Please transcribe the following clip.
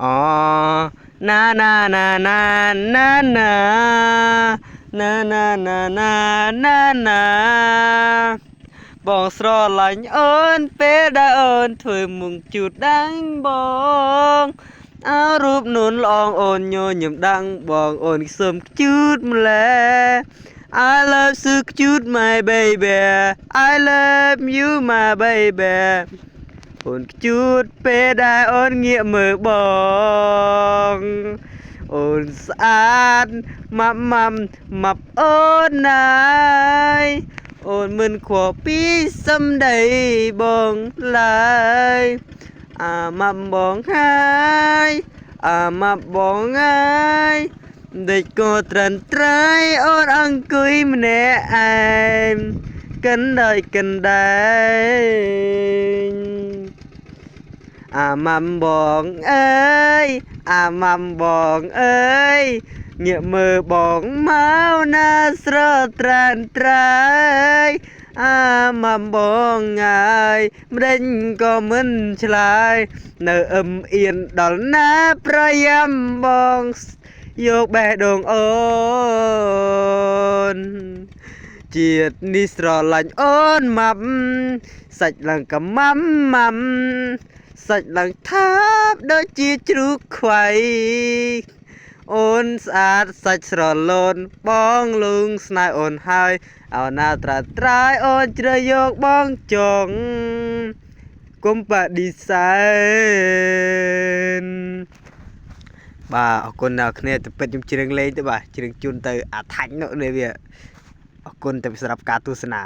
อ๋อนานานานานานานานานานานานาបងស្រឡាញ់អូនពេលដែលអូនធ្វើមុខជូតដាំងបងអើរូបនួនល្អងអូនញញឹមដាំងបងអូនសុំជូតម្លែ I love you cute my baby I love you my baby អូនជូតពេលដែលអូនងាកមើលបងអូនស្អាតម៉ាប់អូនណាយអូនមិនខ្វល់ពីសម្ដីបងឡើយអាម៉ាប់បងហើយអាម៉ាប់បងហើយដេចក៏ត្រឹមត្រូវអូនអង្គុយម្នាក់ឯងកិនដោយកិនដែរអាម៉ាំបងអើយអាម៉ាំបងអើយងាកមើលបងមកណាស្រត្រានត្រើយអាម៉ាំបងអើយម្ដេចក៏មិនឆ្លើយនៅអឹមអៀនដល់ណាប្រយ៉ាំបងយកបេះដូងអូនជាតិនេះស្រឡាញ់អូនម៉ាប់សាច់ឡើងកម៉ាំម៉ាំសាច់ឡើងថាបដូចជាជ្រូកខ្វៃអូនស្អាតសាច់ស្រលូនបងលូងស្នេហ៍អូនហើយអោណាត្រាត្រាយអូនជ្រើយកបងចងគុំបឌិសេធបាទអរគុណដល់គ្នាទៅពិតខ្ញុំជ្រៀងលេងទៅបាទជ្រៀងជូនទៅអាថាញ់នោះនេះវាអរគុណទៅសម្រាប់ការទស្សនា